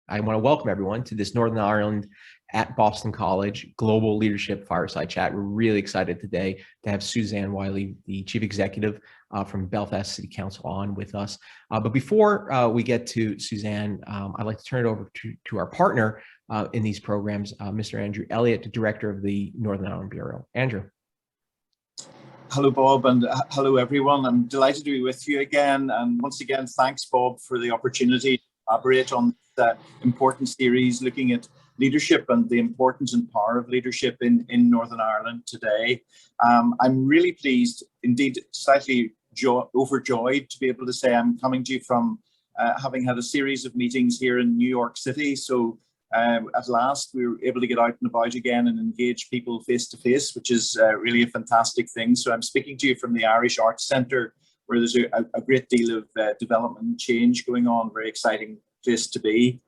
I want to welcome everyone to this Northern Ireland at Boston College Global Leadership Fireside Chat. We're really excited today to have Suzanne Wylie, the Chief Executive from Belfast City Council, on with us. But before we get to Suzanne, I'd like to turn it over to our partner in these programs, Mr. Andrew Elliott, the Director of the Northern Ireland Bureau. Andrew. Hello, Bob, and hello, everyone. I'm delighted to be with you again. And once again, thanks, Bob, for the opportunity to collaborate on the important series looking at leadership and the importance and power of leadership in Northern Ireland today. I'm really pleased, indeed slightly overjoyed to be able to say I'm coming to you from having had a series of meetings here in New York City. So at last, we were able to get out and about again and engage people face to face, which is really a fantastic thing. So I'm speaking to you from the Irish Arts Centre, where there's a great deal of development and change going on, very exciting place to be.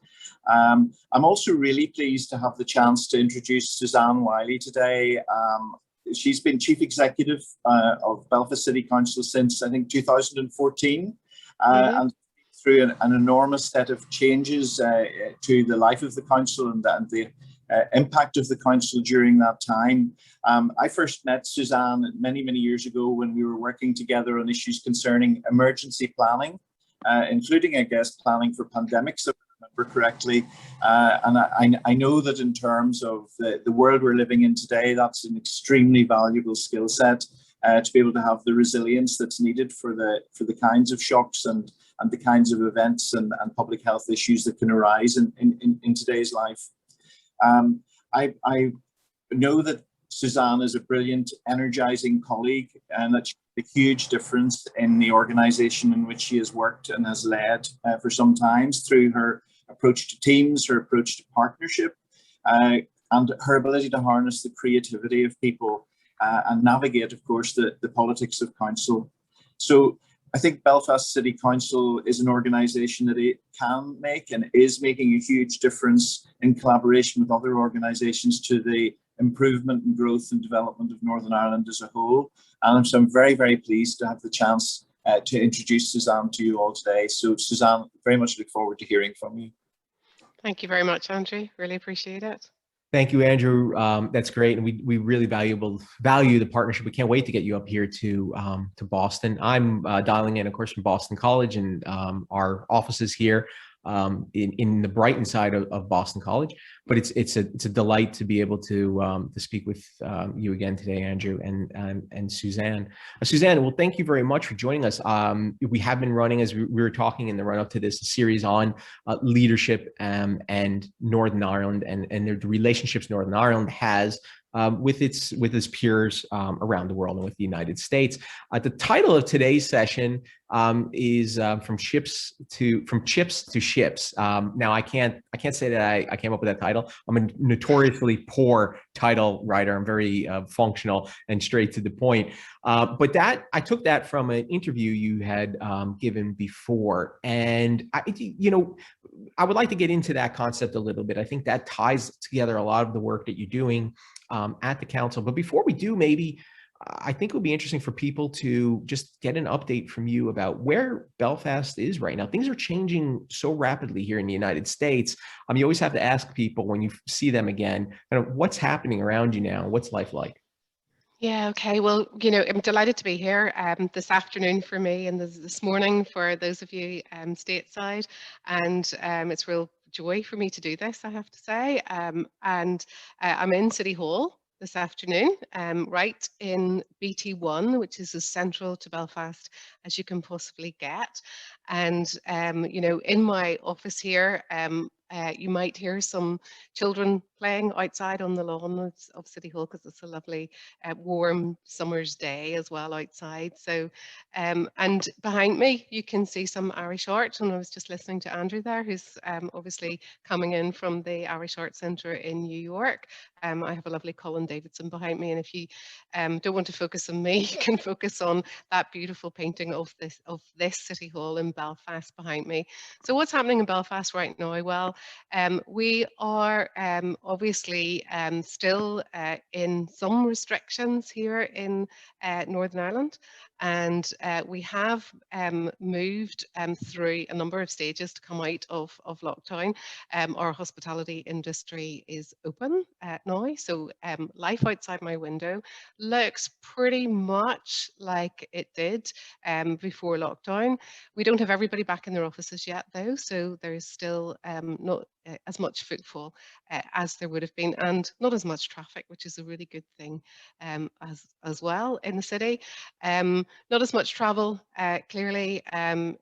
I'm also really pleased to have the chance to introduce Suzanne Wylie today. She's been Chief Executive of Belfast City Council since, I think, 2014. And through an enormous set of changes to the life of the council and the impact of the council during that time. I first met Suzanne many, many years ago when we were working together on issues concerning emergency planning, including, I guess, planning for pandemics, if I remember correctly. And I know that in terms of the world we're living in today, that's an extremely valuable skill set to be able to have the resilience that's needed for the kinds of shocks and the kinds of events and public health issues that can arise in today's life. I know that Suzanne is a brilliant, energizing colleague, and that she made a huge difference in the organization in which she has worked and has led for some time through her approach to teams, her approach to partnership, and her ability to harness the creativity of people and navigate, of course, the politics of council. So I think Belfast City Council is an organisation that it can make and is making a huge difference in collaboration with other organisations to the improvement and growth and development of Northern Ireland as a whole. And so I'm very, very pleased to have the chance to introduce Suzanne to you all today. So Suzanne, very much look forward to hearing from you. Thank you very much, Andrew. Really appreciate it. Thank you, Andrew. That's great, and we really value the partnership. We can't wait to get you up here to Boston. I'm dialing in, of course, from Boston College, and our offices here in the Brighton side of Boston College. But it's a delight to be able to speak with you again today, Andrew, and Suzanne. Suzanne, well, thank you very much for joining us. We have been running, as we were talking in the run up to this, a series on leadership and Northern Ireland and the relationships Northern Ireland has with its peers around the world and with the United States. The title of today's session is from chips to ships. Now I can't say that I came up with that title. I'm a notoriously poor title writer. I'm very functional and straight to the point. But I took that from an interview you had given before, and I would like to get into that concept a little bit. I think that ties together a lot of the work that you're doing at the council. But before we do, maybe I think it would be interesting for people to just get an update from you about where Belfast is right now. Things are changing so rapidly here in the United States. You always have to ask people when you see them again, what's happening around you now? What's life like? Yeah, okay. Well, I'm delighted to be here this afternoon for me and this morning for those of you stateside. And it's real joy for me to do this, I have to say. And I'm in City Hall this afternoon, right in BT1, which is as central to Belfast as you can possibly get. And, in my office here, you might hear some children playing outside on the lawn of City Hall because it's a lovely warm summer's day as well outside. So, and behind me, you can see some Irish art. And I was just listening to Andrew there, who's obviously coming in from the Irish Art Centre in New York. I have a lovely Colin Davidson behind me. And if you don't want to focus on me, you can focus on that beautiful painting of this City Hall in Belfast behind me. So what's happening in Belfast right now? Well, we are obviously still in some restrictions here in Northern Ireland. And we have moved through a number of stages to come out of lockdown. Our hospitality industry is open now, so life outside my window looks pretty much like it did before lockdown. We don't have everybody back in their offices yet, though, so there's still not as much footfall as there would have been, and not as much traffic, which is a really good thing as well in the city. Not as much travel, clearly.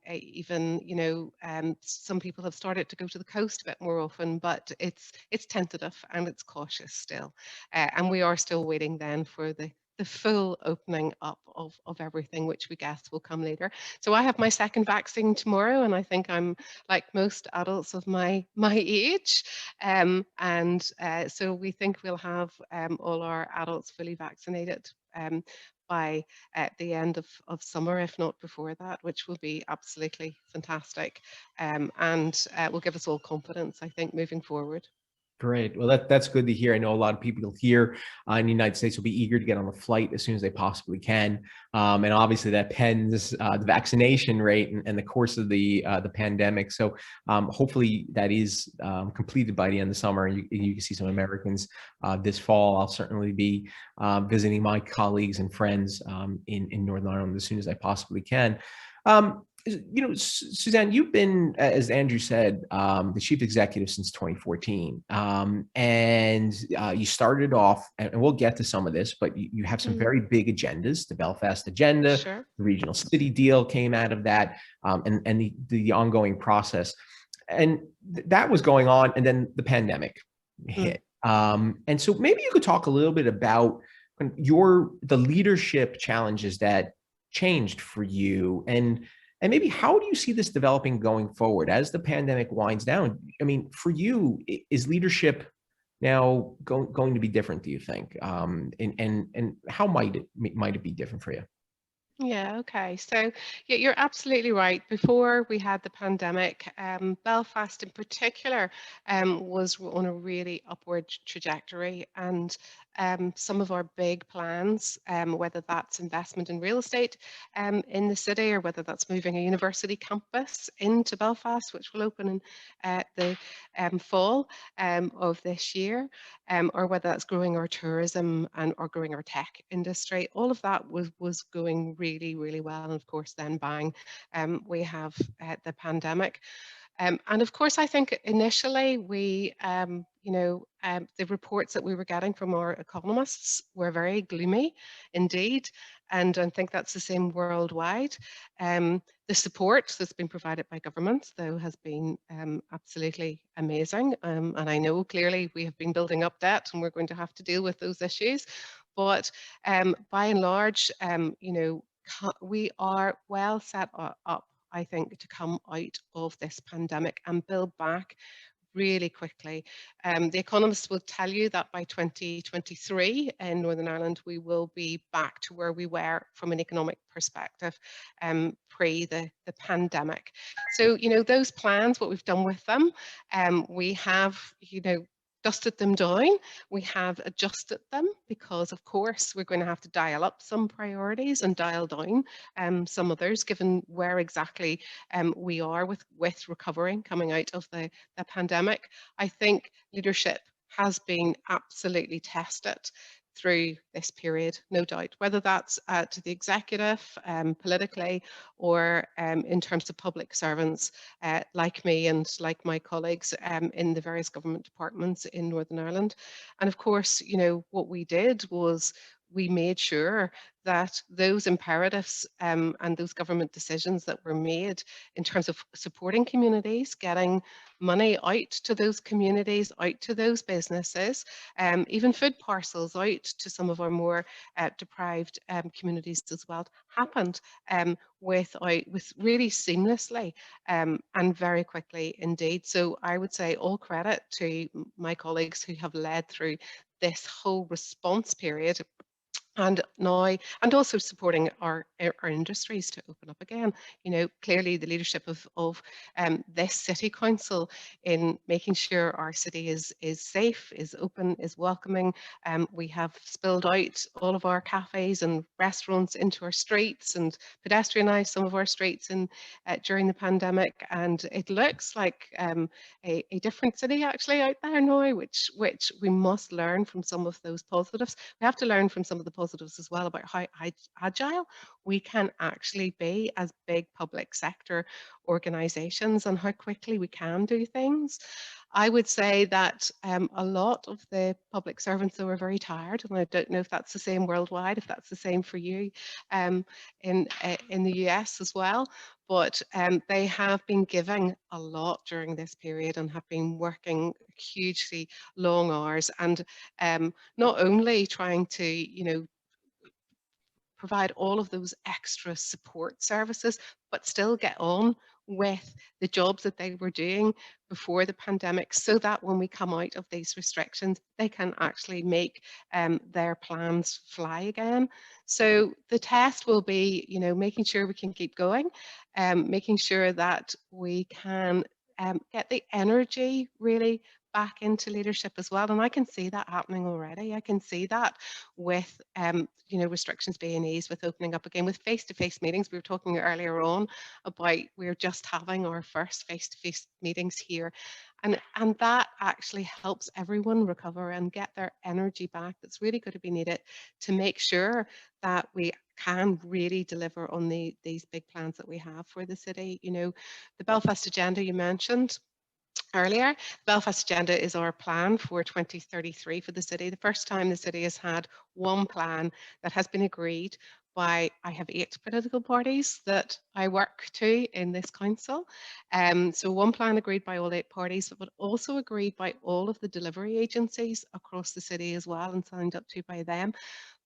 Even some people have started to go to the coast a bit more often, but it's tentative and it's cautious still, and we are still waiting then for the full opening up of everything, which we guess will come later. So I have my second vaccine tomorrow, and I think I'm like most adults of my age. And so we think we'll have all our adults fully vaccinated by the end of summer, if not before that, which will be absolutely fantastic, and will give us all confidence, I think, moving forward. Great. Well, that's good to hear. I know a lot of people here in the United States will be eager to get on a flight as soon as they possibly can. And obviously that depends the vaccination rate and the course of the pandemic. So hopefully that is completed by the end of summer. You can see some Americans this fall. I'll certainly be visiting my colleagues and friends in Northern Ireland as soon as I possibly can. Suzanne, you've been, as Andrew said, the chief executive since 2014. And you started off, and we'll get to some of this, but you have some very big agendas. The Belfast Agenda, Sure. the regional city deal came out of that, and the ongoing process. And that was going on, and then the pandemic hit. And so maybe you could talk a little bit about the leadership challenges that changed for you, and maybe how do you see this developing going forward as the pandemic winds down? I mean, for you, is leadership now going to be different, do you think? And how might it be different for you? Yeah, okay. So yeah, you're absolutely right. Before we had the pandemic, Belfast in particular was on a really upward trajectory. And some of our big plans, whether that's investment in real estate in the city, or whether that's moving a university campus into Belfast, which will open in the fall of this year, or whether that's growing our tourism or growing our tech industry, all of that was going really, really well. And of course, then bang, we have the pandemic. And of course, I think initially the reports that we were getting from our economists were very gloomy indeed. And I think that's the same worldwide. The support that's been provided by governments, though, has been absolutely amazing. And I know clearly we have been building up debt and we're going to have to deal with those issues. But by and large, we are well set up, I think, to come out of this pandemic and build back really quickly. The economists will tell you that by 2023 in Northern Ireland, we will be back to where we were from an economic perspective pre the pandemic. So, those plans, what we've done with them, we have, dusted them down. We have adjusted them because, of course, we're going to have to dial up some priorities and dial down some others, given where exactly we are with recovering coming out of the pandemic. I think leadership has been absolutely tested through this period, no doubt, whether that's to the executive, politically, or in terms of public servants like me and like my colleagues in the various government departments in Northern Ireland. And of course, what we did was we made sure that those imperatives and those government decisions that were made in terms of supporting communities, getting money out to those communities, out to those businesses, even food parcels out to some of our more deprived communities as well, happened with really seamlessly and very quickly indeed. So I would say all credit to my colleagues who have led through this whole response period and now, and also supporting our industries to open up again. You know, clearly the leadership of this city council in making sure our city is safe, is open, is welcoming. We have spilled out all of our cafes and restaurants into our streets and pedestrianised some of our streets in during the pandemic, and it looks like a different city actually out there now, which we must learn from some of those positives. We have to learn from some of the positives as well about how agile we can actually be as big public sector organisations and how quickly we can do things. I would say that a lot of the public servants though are very tired, and I don't know if that's the same worldwide, if that's the same for you in the US as well. But they have been giving a lot during this period and have been working hugely long hours, and not only trying to, you know, provide all of those extra support services, but still get on with the jobs that they were doing before the pandemic, so that when we come out of these restrictions, they can actually make their plans fly again. So the test will be, you know, making sure we can keep going, making sure that we can get the energy really back into leadership as well. And I can see that happening already. I can see that with, you know, restrictions being eased, with opening up again, with face-to-face meetings. We were talking earlier on about we're just having our first face-to-face meetings here. And that actually helps everyone recover and get their energy back that's really going to be needed to make sure that we can really deliver on these big plans that we have for the city. You know, the Belfast Agenda you mentioned earlier. Belfast Agenda is our plan for 2033 for the city. The first time the city has had one plan that has been agreed by, I have 8 political parties that I work to in this council. So one plan agreed by all 8 parties, but also agreed by all of the delivery agencies across the city as well and signed up to by them.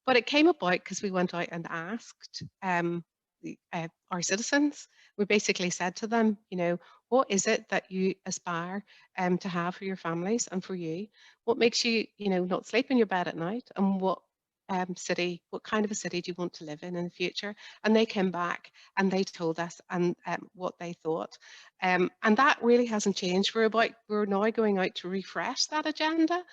But it came about because we went out and asked our citizens. We basically said to them, you know, what is it that you aspire to have for your families and for you? What makes you, you know, not sleep in your bed at night? And what city, what kind of a city do you want to live in the future? And they came back and they told us and what they thought. And that really hasn't changed. We're now going out to refresh that agenda.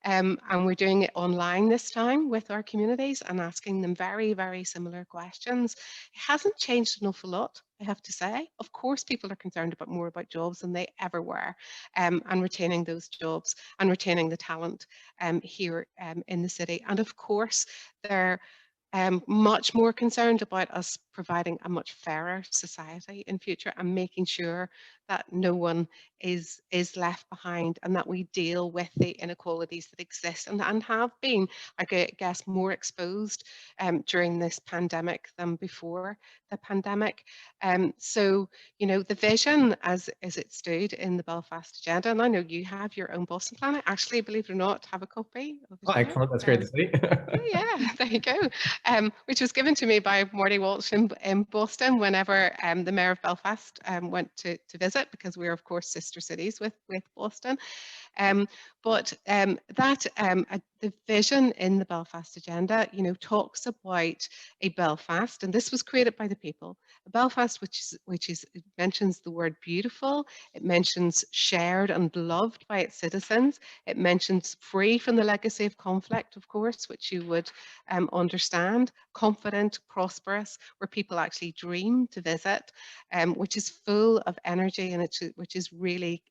And we're doing it online this time with our communities and asking them very, very similar questions. It hasn't changed an awful lot, I have to say. Of course, people are concerned about more about jobs than they ever were, and retaining those jobs and retaining the talent here in the city. And of course, they're much more concerned about us providing a much fairer society in future and making sure that no one is left behind, and that we deal with the inequalities that exist and have been, I guess, more exposed during this pandemic than before the pandemic. So, you know, the vision as it stood in the Belfast Agenda, and I know you have your own Boston plan. I actually, believe it or not, have a copy of it. Oh, excellent. That's great to see. Yeah, there you go. Which was given to me by Marty Walsh in Boston whenever the mayor of Belfast went to visit, because we're of course sister cities with Boston. But the vision in the Belfast Agenda, you know, talks about a Belfast, and this was created by the people. A Belfast it mentions the word beautiful. It mentions shared and loved by its citizens. It mentions free from the legacy of conflict, of course, which you would understand. Confident, prosperous, where people actually dream to visit, which is full of energy and which is really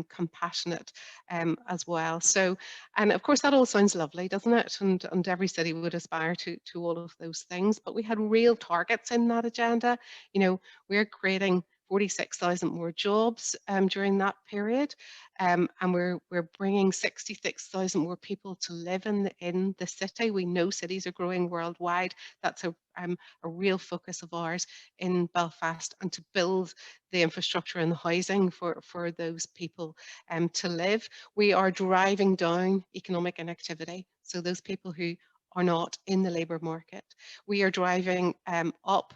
compassionate as well. So, and of course that all sounds lovely, doesn't it? And every city would aspire to all of those things, but we had real targets in that agenda. You know, we're creating 46,000 more jobs during that period, and we're bringing 66,000 more people to live in the city. We know cities are growing worldwide. That's a real focus of ours in Belfast, and to build the infrastructure and the housing for those people to live. We are driving down economic inactivity, so those people who are not in the labour market. We are driving up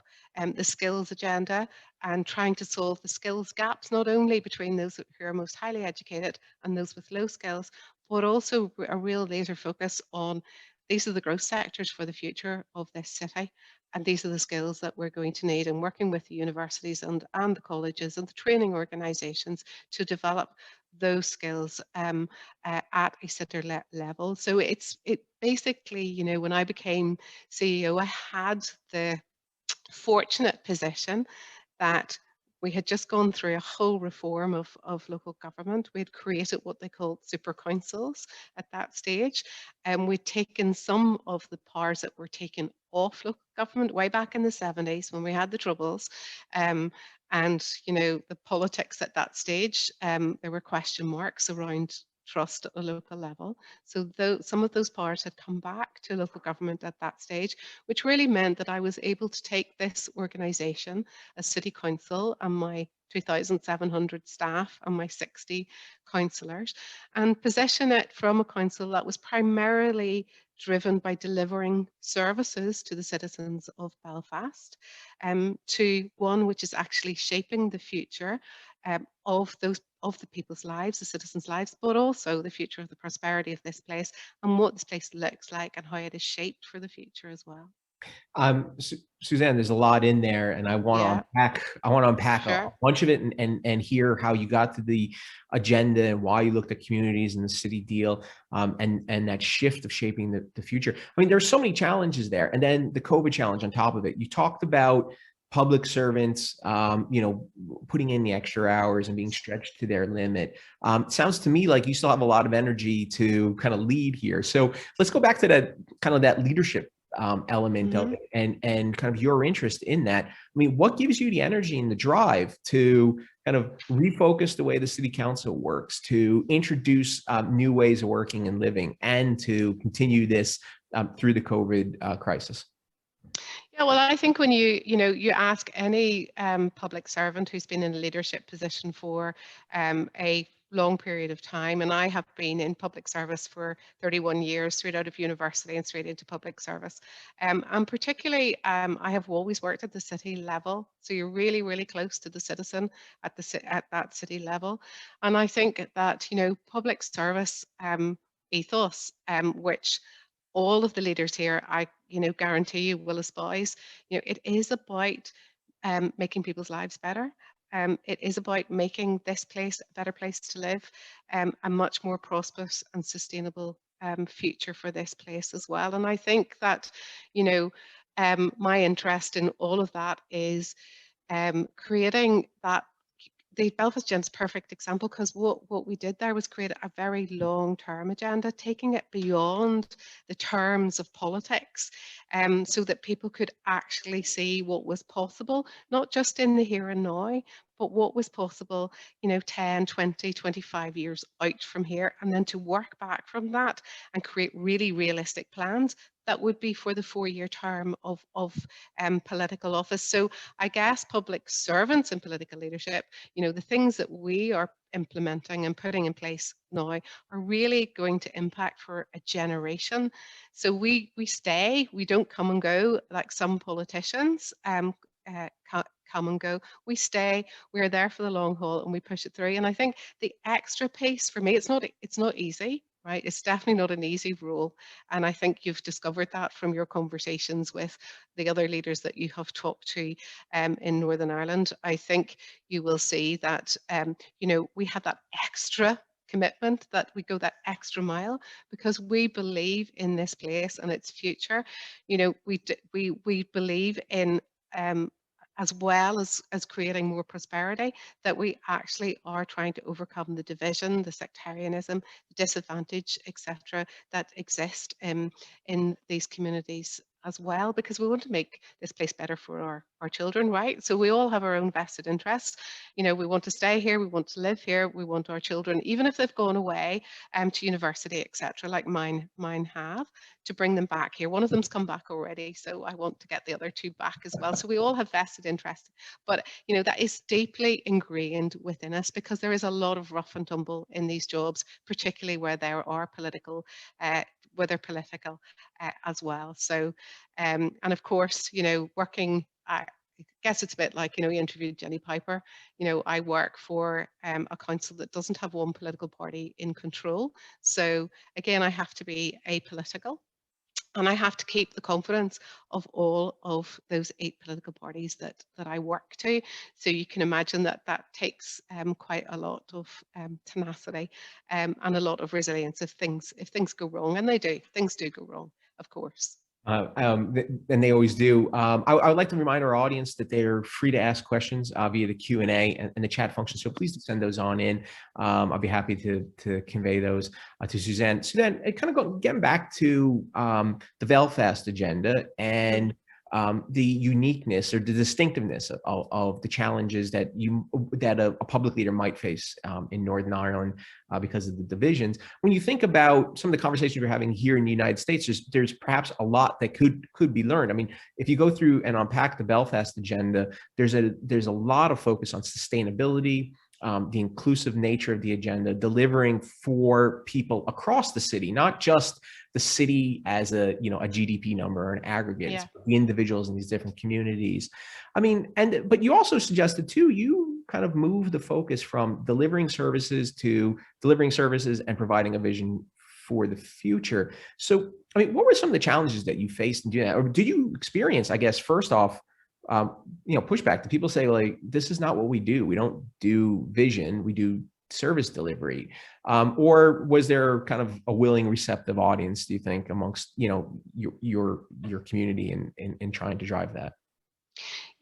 the skills agenda and trying to solve the skills gaps, not only between those who are most highly educated and those with low skills, but also a real laser focus on these are the growth sectors for the future of this city. And these are the skills that we're going to need, and working with the universities and the colleges and the training organisations to develop those skills at a city level. So it basically, you know, when I became CEO, I had the fortunate position that we had just gone through a whole reform of local government. We had created what they called super councils at that stage, and we'd taken some of the powers that were taken off local government way back in the 70s when we had the Troubles. And, you know, the politics at that stage, there were question marks around trust at a local level. So some of those powers had come back to local government at that stage, which really meant that I was able to take this organisation, a city council, and my 2,700 staff and my 60 councillors, and position it from a council that was primarily driven by delivering services to the citizens of Belfast, to one which is actually shaping the future of the people's lives, the citizens' lives, but also the future of the prosperity of this place and what this place looks like and how it is shaped for the future as well. Suzanne, there's a lot in there, and I want to Yeah, unpack. I want to unpack a sure. bunch of it and hear how you got to the agenda and why you looked at communities and the city deal, and that shift of shaping the future. I mean, there's so many challenges there, and then the COVID challenge on top of it. You talked about public servants, you know, putting in the extra hours and being stretched to their limit. Sounds to me like you still have a lot of energy to kind of lead here. So let's go back to that kind of that leadership element of it, and kind of your interest in that. I mean, what gives you the energy and the drive to kind of refocus the way the city council works, to introduce new ways of working and living, and to continue this through the COVID crisis? Yeah, well, I think when you ask any public servant who's been in a leadership position for a long period of time, and I have been in public service for 31 years, straight out of university and straight into public service. And particularly, I have always worked at the city level, so you're really, really close to the citizen at that city level. And I think that, you know, public service ethos, which all of the leaders here, I guarantee you will espouse. You know, it is about making people's lives better. It is about making this place a better place to live, a much more prosperous and sustainable future for this place as well. And I think that, you know, my interest in all of that is creating that. The Belfast Agenda is a perfect example, because what we did there was create a very long-term agenda, taking it beyond the terms of politics, so that people could actually see what was possible, not just in the here and now, but what was possible, you know, 10, 20, 25 years out from here, and then to work back from that and create really realistic plans that would be for the 4-year term of political office. So I guess public servants in political leadership, you know, the things that we are implementing and putting in place now are really going to impact for a generation. So we stay, we don't come and go like some politicians come and go. We stay, we're there for the long haul, and we push it through. And I think the extra piece for me, it's not easy. Right? It's definitely not an easy role. And I think you've discovered that from your conversations with the other leaders that you have talked to in Northern Ireland. I think you will see that, you know, we have that extra commitment, that we go that extra mile because we believe in this place and its future. You know, we believe in as well as creating more prosperity, that we actually are trying to overcome the division, the sectarianism, the disadvantage, etc., that exist in these communities as well, because we want to make this place better for our children, right? So we all have our own vested interests. You know, we want to stay here, we want to live here, we want our children, even if they've gone away to university, etc., like mine have, to bring them back here. One of them's come back already, so I want to get the other two back as well. So we all have vested interest, but you know, that is deeply ingrained within us, because there is a lot of rough and tumble in these jobs, particularly where there are political as well. So, and of course, you know, working, I guess it's a bit like, you know, you interviewed Jenny Piper. You know, I work for a council that doesn't have one political party in control. So again, I have to be apolitical. And I have to keep the confidence of all of those 8 political parties that I work to. So you can imagine that that takes quite a lot of tenacity and a lot of resilience if things go wrong, and things do go wrong, of course. And they always do. I would like to remind our audience that they're free to ask questions via the Q&A and the chat function. So please send those on in. I'll be happy to convey those to Suzanne. Suzanne, kind of getting back to the Belfast Agenda and the uniqueness or the distinctiveness of the challenges that a public leader might face in Northern Ireland because of the divisions. When you think about some of the conversations we're having here in the United States, there's perhaps a lot that could be learned. I mean, if you go through and unpack the Belfast Agenda, there's a lot of focus on sustainability, the inclusive nature of the agenda, delivering for people across the city, not just the city as a GDP number or an aggregate, Yeah. the individuals in these different communities. I mean, but you also suggested too, you kind of move the focus from delivering services to delivering services and providing a vision for the future. So, I mean, what were some of the challenges that you faced in doing that? Or did you experience, I guess, first off, pushback? Do people say, like, this is not what we do? We don't do vision, we do service delivery. Or was there kind of a willing, receptive audience, do you think, amongst, your community in trying to drive that?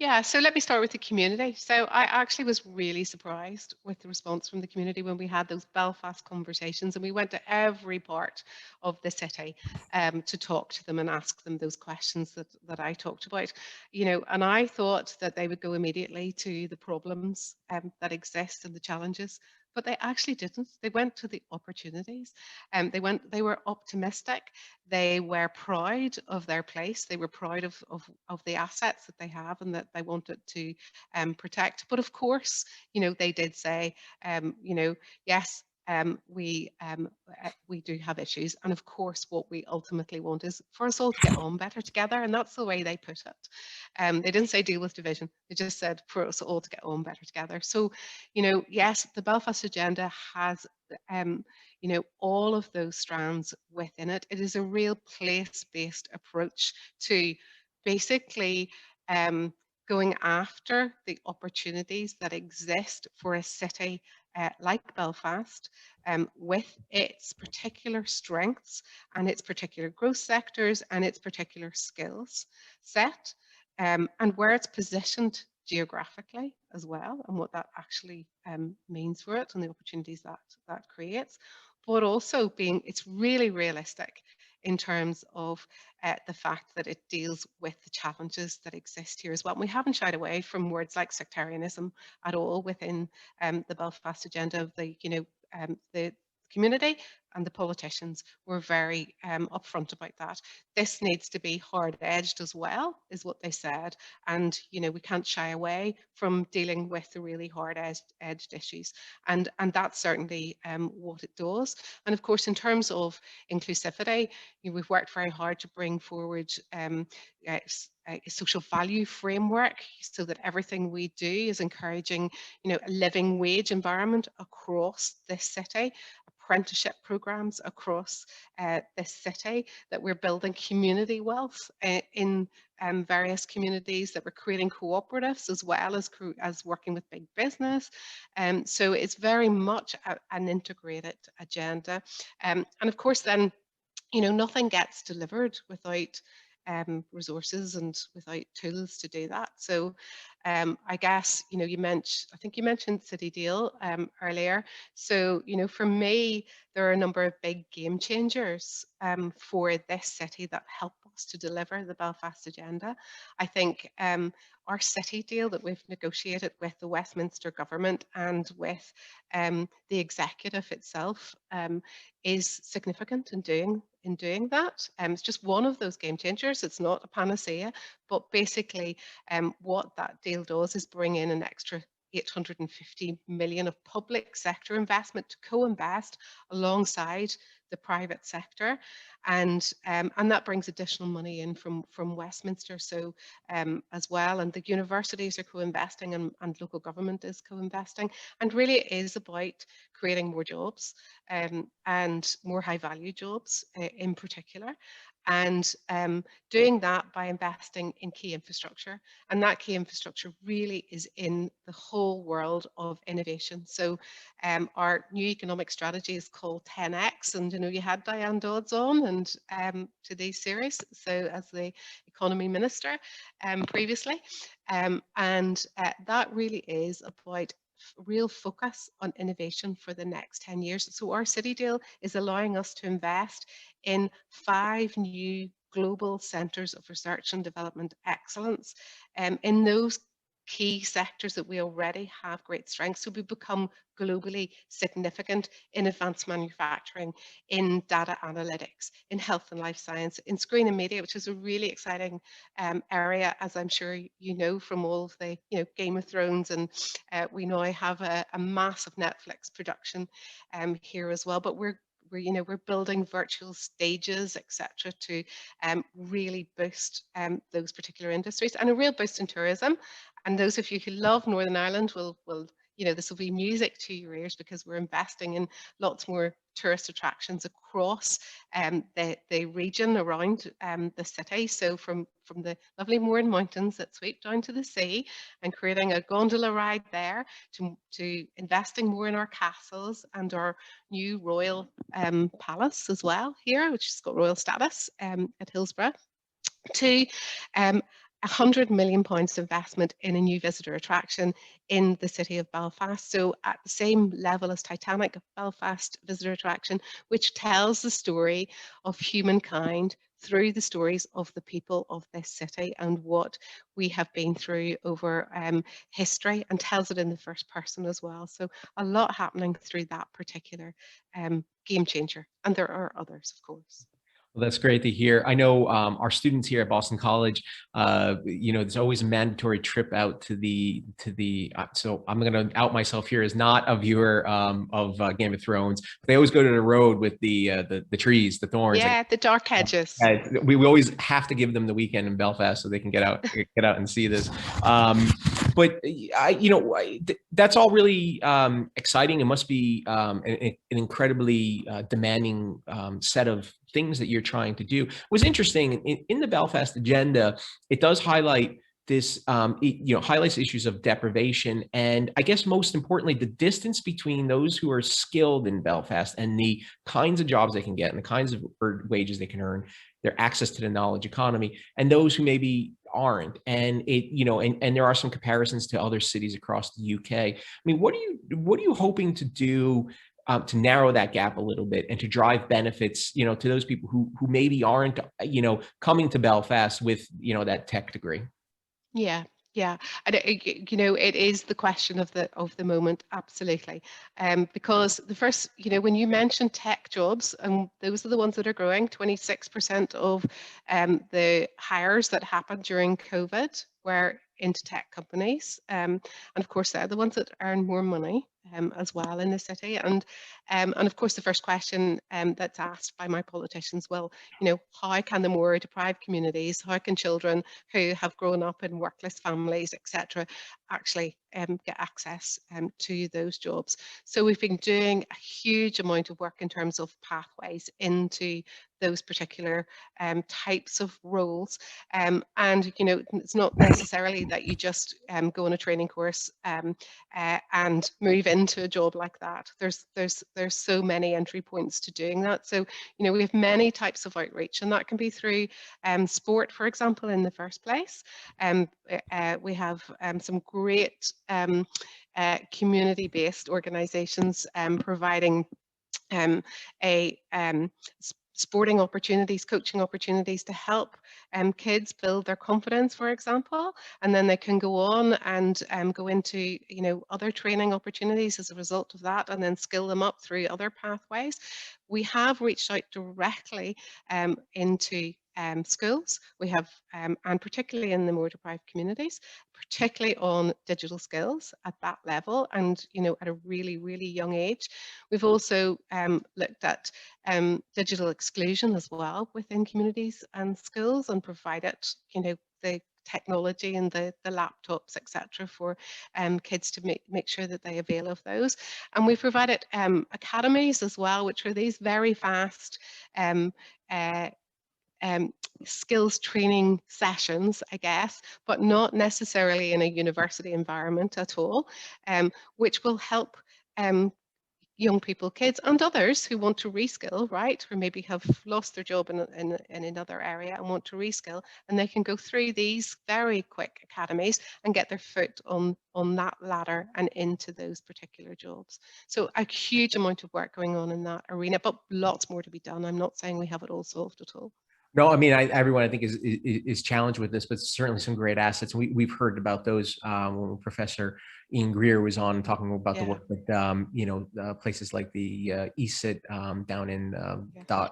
Yeah, so let me start with the community. So I actually was really surprised with the response from the community when we had those Belfast conversations, and we went to every part of the city to talk to them and ask them those questions that I talked about. And I thought that they would go immediately to the problems that exist and the challenges, but they actually didn't. They went to the opportunities. They were optimistic. They were proud of their place. They were proud of the assets that they have and that they wanted to protect. But of course, they did say, yes, we do have issues, and of course what we ultimately want is for us all to get on better together, and that's the way they put it. They didn't say deal with division, they just said for us all to get on better together. So yes, the Belfast Agenda has all of those strands within it. It is a real place-based approach to basically going after the opportunities that exist for a city like Belfast, with its particular strengths and its particular growth sectors and its particular skills set, and where it's positioned geographically as well, and what that actually means for it and the opportunities that creates, but also it's really realistic in terms of the fact that it deals with the challenges that exist here as well. And we haven't shied away from words like sectarianism at all within the Belfast Agenda. The community and the politicians were very upfront about that. This needs to be hard-edged as well, is what they said. And, we can't shy away from dealing with the really hard-edged issues. And that's certainly what it does. And of course, in terms of inclusivity, we've worked very hard to bring forward a social value framework so that everything we do is encouraging, a living wage environment across this city, apprenticeship programs across this city, that we're building community wealth in various communities, that we're creating cooperatives as well as working with big business. So it's very much an integrated agenda. And of course then, nothing gets delivered without resources and without tools to do that. So I guess, I think you mentioned City Deal earlier. So, for me, there are a number of big game changers for this city that help us to deliver the Belfast Agenda. I think our City Deal that we've negotiated with the Westminster government and with the executive itself is significant in doing that. It's just one of those game changers. It's not a panacea, but basically what that deal does is bring in an extra 850 million of public sector investment to co-invest alongside the private sector, and that brings additional money in from Westminster, so as well, and the universities are co-investing, and local government is co-investing, and really it is about creating more jobs and more high value jobs in particular. and doing that by investing in key infrastructure. And that key infrastructure really is in the whole world of innovation. So our new economic strategy is called 10X, and you had Diane Dodds on and today's series, so as the economy minister previously, and that really is about real focus on innovation for the next 10 years. So our city deal is allowing us to invest in 5 new global centres of research and development excellence in those key sectors that we already have great strengths. So we become globally significant in advanced manufacturing, in data analytics, in health and life science, in screen and media, which is a really exciting area, as I'm sure you know from all of the Game of Thrones, and we now have a massive Netflix production here as well. But we're building virtual stages, etc., to really boost those particular industries, and a real boost in tourism. And those of you who love Northern Ireland will this will be music to your ears, because we're investing in lots more tourist attractions across the region around the city. So from the lovely Mourne Mountains that sweep down to the sea, and creating a gondola ride there, to investing more in our castles and our new royal palace as well here, which has got royal status at Hillsborough, to £100 million investment in a new visitor attraction in the city of Belfast. So at the same level as Titanic, Belfast visitor attraction, which tells the story of humankind through the stories of the people of this city and what we have been through over history, and tells it in the first person as well. So a lot happening through that particular game changer. And there are others, of course. Well, that's great to hear. I know our students here at Boston College, there's always a mandatory trip out to the so I'm going to out myself here as not a viewer of Game of Thrones. But they always go to the road with the trees, the thorns. Yeah, the dark hedges. We always have to give them the weekend in Belfast so they can get out and see this. But that's all really exciting. It must be an incredibly demanding set of things that you're trying to do. It was interesting in the Belfast Agenda. It does highlight this, highlights issues of deprivation, and I guess most importantly, the distance between those who are skilled in Belfast and the kinds of jobs they can get and the kinds of wages they can earn, their access to the knowledge economy, and those who maybe aren't. And and there are some comparisons to other cities across the UK. I mean, what are you hoping to do to narrow that gap a little bit and to drive benefits, to those people who maybe aren't, coming to Belfast with, that tech degree? Yeah, yeah, and it is the question of the moment, absolutely, because the first, when you mention tech jobs, and those are the ones that are growing, 26% of the hires that happened during COVID were into tech companies, and of course they're the ones that earn more money as well in the city, and of course the first question that's asked by my politicians, well, how can the more deprived communities, how can children who have grown up in workless families, etc., actually get access to those jobs? So we've been doing a huge amount of work in terms of pathways into those particular types of roles, and it's not necessarily that you just go on a training course and move into a job like that. There's so many entry points to doing that. So we have many types of outreach, and that can be through sport, for example, in the first place. We have some great community-based organisations providing sporting opportunities, coaching opportunities to help kids build their confidence, for example, and then they can go on and go into other training opportunities as a result of that, and then skill them up through other pathways. We have reached out directly into schools. We have, and particularly in the more deprived communities, particularly on digital skills at that level, and at a really, really young age. We've also looked at digital exclusion as well within communities and schools, and provided the technology and the laptops, etc., for kids to make sure that they avail of those. And we've provided academies as well, which are these very fast skills training sessions, I guess, but not necessarily in a university environment at all, which will help young people, kids and others who want to reskill, right, who maybe have lost their job in another area and want to reskill, and they can go through these very quick academies and get their foot on that ladder and into those particular jobs. So a huge amount of work going on in that arena, but lots more to be done. I'm not saying we have it all solved at all. No, I mean, everyone I think is challenged with this, but certainly some great assets. We've heard about those when Professor Ian Greer was on talking about the work that places like the ESIT down in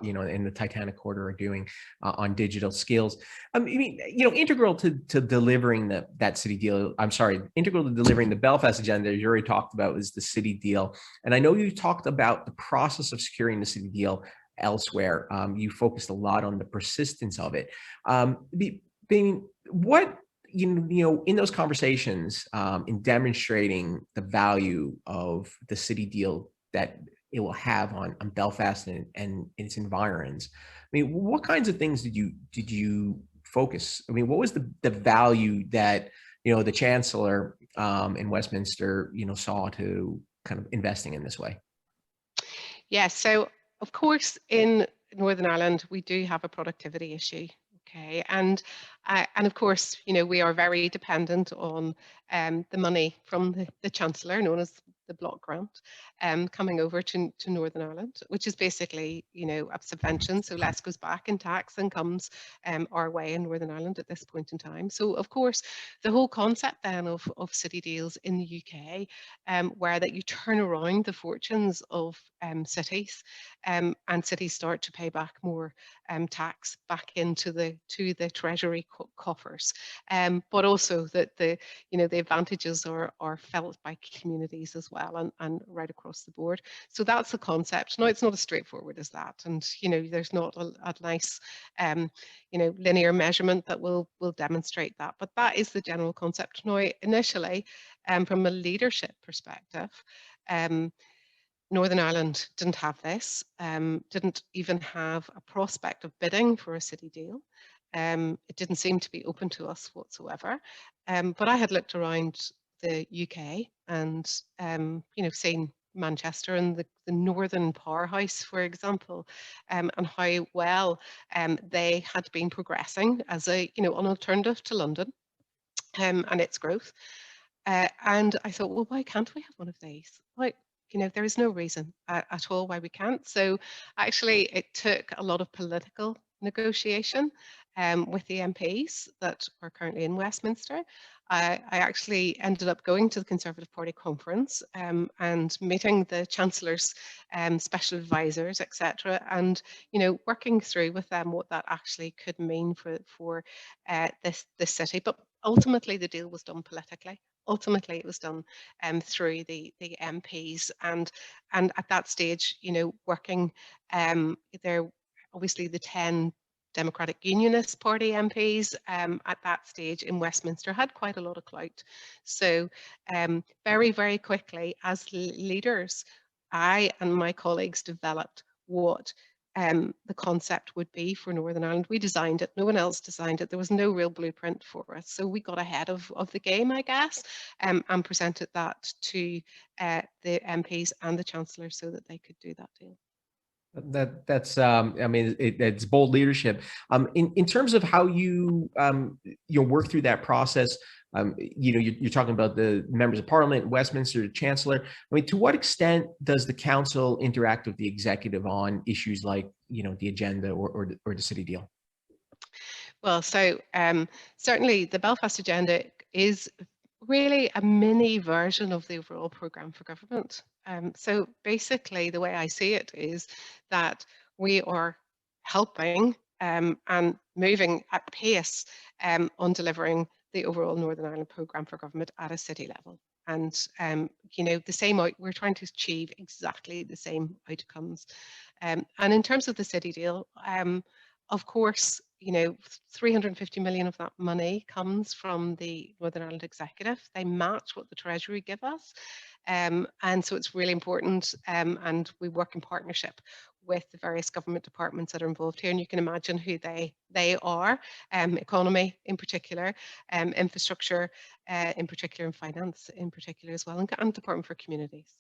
in the Titanic Quarter are doing on digital skills. I mean, integral to delivering that city deal. I'm sorry, integral to delivering the Belfast Agenda, you already talked about, is the city deal, and I know you talked about the process of securing the city deal elsewhere. You focused a lot on the persistence of it. What in those conversations, in demonstrating the value of the city deal that it will have on Belfast and its environs, I mean, what kinds of things did you focus? I mean, what was the value that the Chancellor in Westminster saw to kind of investing in this way? Yeah, so of course, in Northern Ireland, we do have a productivity issue. Okay, and of course, we are very dependent on the money from the Chancellor, known as the block grant, coming over to Northern Ireland, which is basically, a subvention. So less goes back in tax than comes our way in Northern Ireland at this point in time. So of course, the whole concept then of city deals in the UK, where that you turn around the fortunes of cities, and cities start to pay back more tax back into the treasury coffers, but also that the advantages are felt by communities as well, and right across the board. So that's the concept. Now, it's not as straightforward as that, and there's not a nice linear measurement that will demonstrate that, but that is the general concept. Now, initially, from a leadership perspective, Northern Ireland didn't have this, didn't even have a prospect of bidding for a city deal. It didn't seem to be open to us whatsoever. But I had looked around the UK and, seen Manchester and the Northern Powerhouse, for example, and how well they had been progressing as an alternative to London and its growth. And I thought, well, why can't we have one of these? There is no reason at all why we can't. So actually, it took a lot of political negotiation with the MPs that are currently in Westminster. I actually ended up going to the Conservative Party conference and meeting the Chancellor's special advisors, etc., and working through with them what that actually could mean for this city. But ultimately, the deal was done politically. Ultimately, it was done through the MPs, and at that stage, working there, obviously the 10 Democratic Unionist Party MPs at that stage in Westminster had quite a lot of clout. So very, very quickly, as leaders, I and my colleagues developed what the concept would be for Northern Ireland. We designed it, no one else designed it. There was no real blueprint for it. So we got ahead of the game, I guess, and presented that to the MPs and the Chancellor so that they could do that deal. That's I mean, it's bold leadership. In terms of how you work through that process, you're talking about the members of Parliament, Westminster, Chancellor. I mean, to what extent does the council interact with the executive on issues like the agenda or the city deal? Well, so certainly the Belfast Agenda is really a mini version of the overall programme for government. So basically, the way I see it is that we are helping and moving at pace on delivering the overall Northern Ireland programme for government at a city level. And, we're trying to achieve exactly the same outcomes. And in terms of the city deal, of course, 350 million of that money comes from the Northern Ireland Executive. They match what the Treasury give us. And so it's really important, and we work in partnership with the various government departments that are involved here, and you can imagine who they are, economy in particular, infrastructure in particular, and finance in particular as well, and Department for Communities.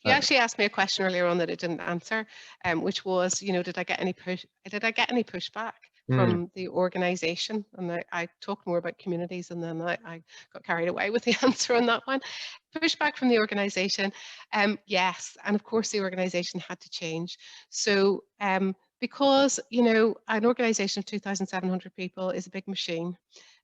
You actually asked me a question earlier on that I didn't answer, which was, did I get any pushback from the organisation? And I talked more about communities, and then I got carried away with the answer on that one. Pushback from the organisation, yes, and of course the organisation had to change. So because an organisation of 2,700 people is a big machine,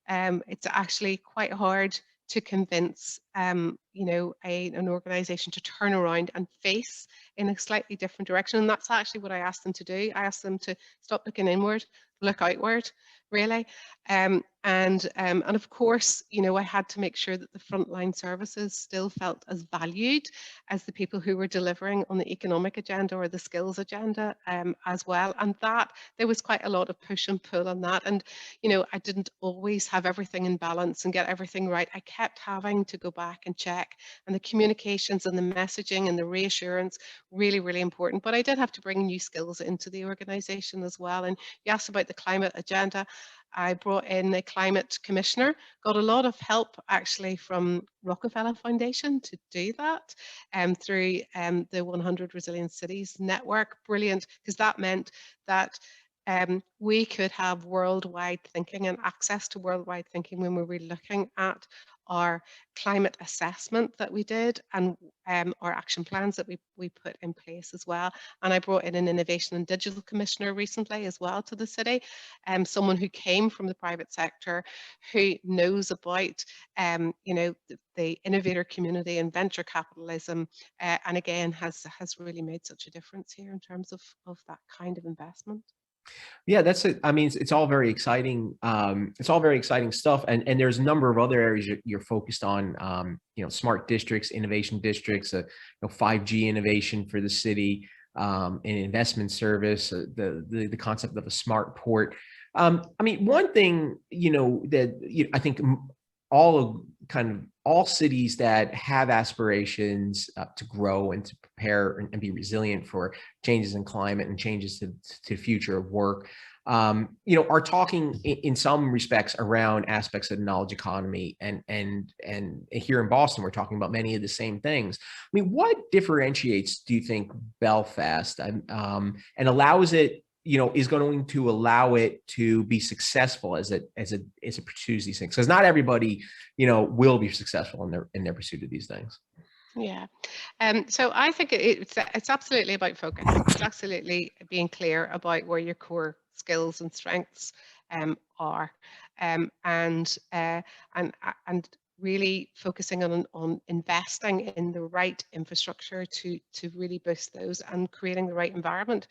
it's actually quite hard to convince an organisation to turn around and face in a slightly different direction. And that's actually what I asked them to do. I asked them to stop looking inward, look outward, really. And of course, I had to make sure that the frontline services still felt as valued as the people who were delivering on the economic agenda or the skills agenda as well. And that there was quite a lot of push and pull on that. And, I didn't always have everything in balance and get everything right. I kept having to go back and check, and the communications and the messaging and the reassurance, really, really important. But I did have to bring new skills into the organisation as well. And you asked about the climate agenda. I brought in a climate commissioner, got a lot of help actually from Rockefeller Foundation to do that, through the 100 Resilient Cities network. Brilliant, because that meant that we could have worldwide thinking and access to worldwide thinking when we were looking at our climate assessment that we did, and our action plans that we put in place as well. And I brought in an innovation and digital commissioner recently as well to the city, someone who came from the private sector, who knows about the innovator community and venture capitalism, and again has really made such a difference here in terms of that kind of investment. Yeah, that's it. I mean, it's all very exciting. It's all very exciting stuff. And there's a number of other areas you're focused on, smart districts, innovation districts, 5G innovation for the city, an investment service, the concept of a smart port. I mean, one thing, that I think all cities that have aspirations to grow and to prepare and be resilient for changes in climate and changes to future of work, are talking in some respects around aspects of the knowledge economy, and here in Boston, we're talking about many of the same things. I mean, what differentiates, do you think, Belfast and allows it, is going to allow it to be successful as it pursues these things? Because not everybody, will be successful in their pursuit of these things. Yeah. So I think it's absolutely about focus. It's absolutely being clear about where your core skills and strengths are, and really focusing on investing in the right infrastructure to really boost those, and creating the right environment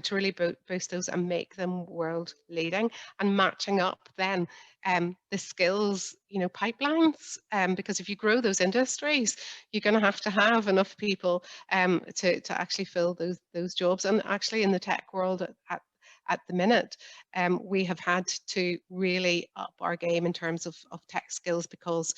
to really boost those and make them world leading, and matching up then the skills pipelines, because if you grow those industries, you're going to have enough people to actually fill those jobs. And actually in the tech world at the minute, we have had to really up our game in terms of tech skills because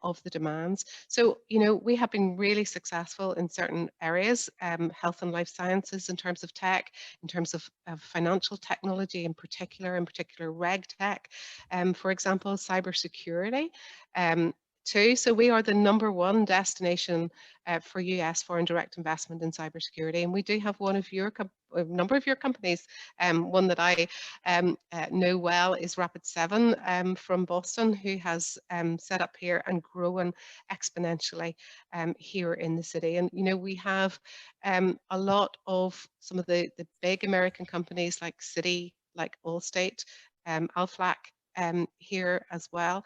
of the demands. So, we have been really successful in certain areas, health and life sciences in terms of tech, in terms of financial technology in particular reg tech, for example, cybersecurity. Too. So we are the #1 destination for US foreign direct investment in cybersecurity, and we do have a number of your companies. One that I know well is Rapid7 from Boston, who has set up here and grown exponentially here in the city. And we have a lot of some of the big American companies like Citi, like Allstate, Aflac, here as well,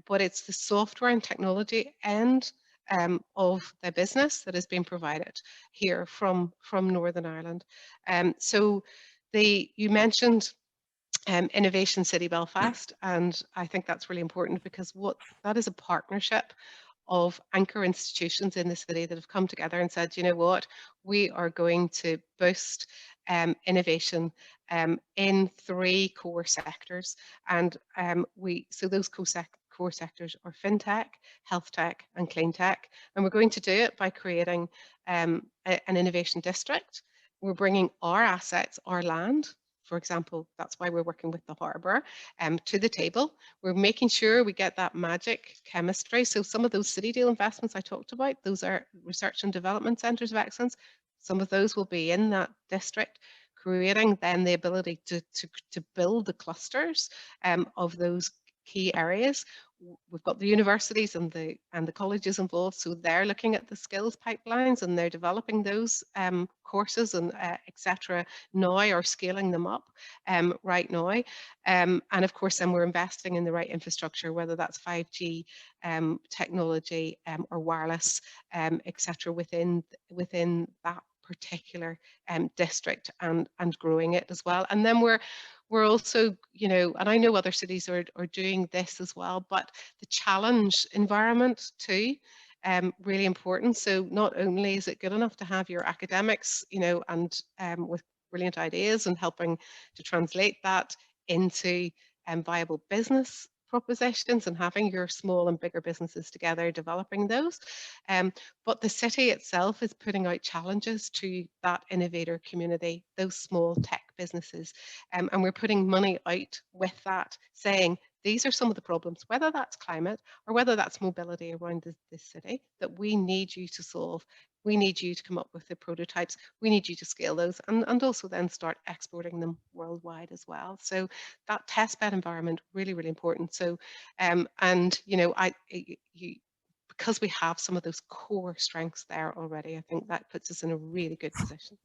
but it's the software and technology end of the business that is being provided here from Northern Ireland. So you mentioned Innovation City Belfast, and I think that's really important because that is a partnership of anchor institutions in the city that have come together and said, what, we are going to boost innovation in 3 core sectors. And so those core sectors are fintech, health tech, and clean tech. And we're going to do it by creating an innovation district we're bringing our assets, our land, for example, that's why we're working with the harbour, to the table. We're making sure we get that magic chemistry. So some of those city deal investments I talked about, those are research and development centres of excellence. Some of those will be in that district, creating then the ability to build the clusters of those key areas. We've got the universities and the colleges involved, so they're looking at the skills pipelines and they're developing those courses and etc. now, or scaling them up right now. And of course, then we're investing in the right infrastructure, whether that's 5G technology or wireless, etc. within that particular district, and growing it as well. And then we're also, you know, and I know other cities are doing this as well, but the challenge environment too, really important. So not only is it good enough to have your academics, you know, and with brilliant ideas and helping to translate that into viable business propositions and having your small and bigger businesses together developing those, but the city itself is putting out challenges to that innovator community, those small tech businesses, and we're putting money out with that, saying these are some of the problems, whether that's climate or whether that's mobility around the city, that we need you to solve. We need you to come up with the prototypes. We need you to scale those, and also then start exporting them worldwide as well. So that test bed environment, really, really important. So, and you know, because we have some of those core strengths there already, I think that puts us in a really good position.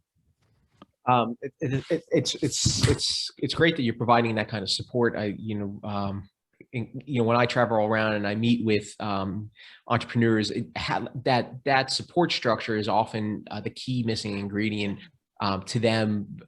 It's great that you're providing that kind of support. When I travel around and I meet with entrepreneurs, that support structure is often the key missing ingredient to them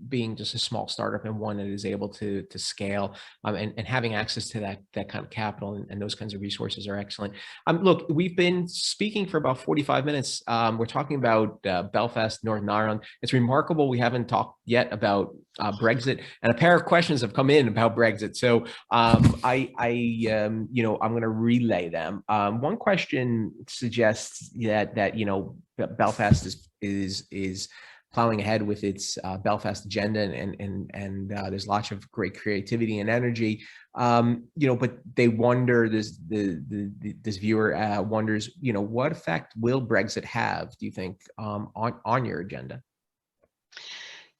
being just a small startup and one that is able to scale, and having access to that kind of capital and those kinds of resources are excellent. Look, we've been speaking for about 45 minutes. We're talking about Belfast, Northern Ireland. It's remarkable we haven't talked yet about Brexit, and a pair of questions have come in about Brexit. So I'm going to relay them. One question suggests that Belfast is plowing ahead with its Belfast Agenda, and there's lots of great creativity and energy. But they wonder, this viewer wonders, what effect will Brexit have, do you think, on your agenda?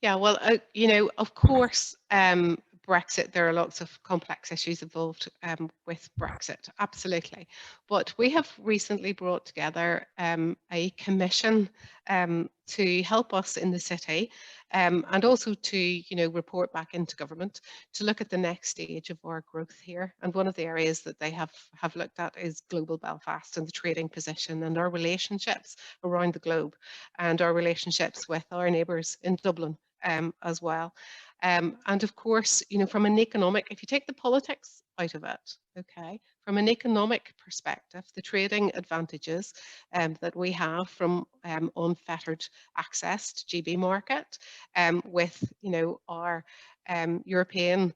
Yeah, well, of course, Brexit, there are lots of complex issues involved with Brexit, absolutely. But we have recently brought together a commission to help us in the city, and also to, report back into government to look at the next stage of our growth here. And one of the areas that they have looked at is global Belfast and the trading position and our relationships around the globe, and our relationships with our neighbours in Dublin as well. And of course, from an economic, if you take the politics out of it, okay, from an economic perspective, the trading advantages that we have from unfettered access to GB market, with, our European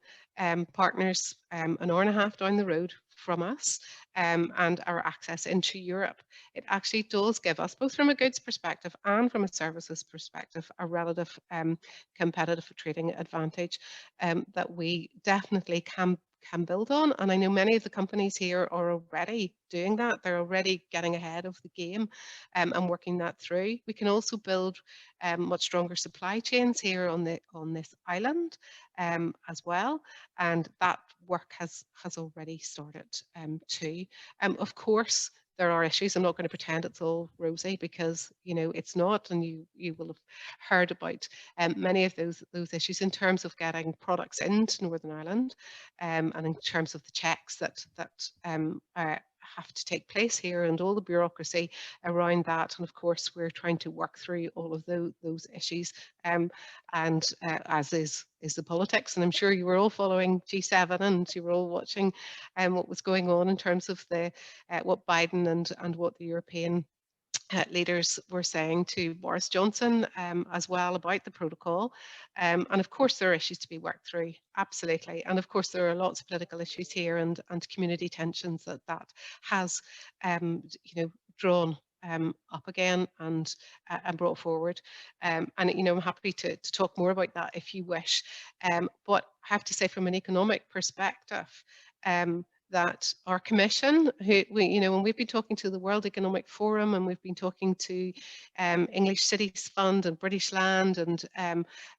partners an hour and a half down the road from us, and our access into Europe, it actually does give us, both from a goods perspective and from a services perspective, a relative competitive trading advantage that we definitely can build on. And I know many of the companies here are already doing that. They're already getting ahead of the game and working that through. We can also build much stronger supply chains here on this island as well, and that work has already started too. Of course, there are issues. I'm not going to pretend it's all rosy, because it's not, and you will have heard about many of those issues in terms of getting products into Northern Ireland, and in terms of the checks that have to take place here, and all the bureaucracy around that. And of course, we're trying to work through all of those issues, and as is the politics. And I'm sure you were all following G7, and you were all watching what was going on in terms of the what Biden and what the European leaders were saying to Boris Johnson as well about the protocol. And of course, there are issues to be worked through, absolutely. And of course, there are lots of political issues here, and community tensions that has, drawn up again and brought forward. And I'm happy to talk more about that if you wish. But I have to say, from an economic perspective, that our commission, when we've been talking to the World Economic Forum, and we've been talking to English Cities Fund and British Land and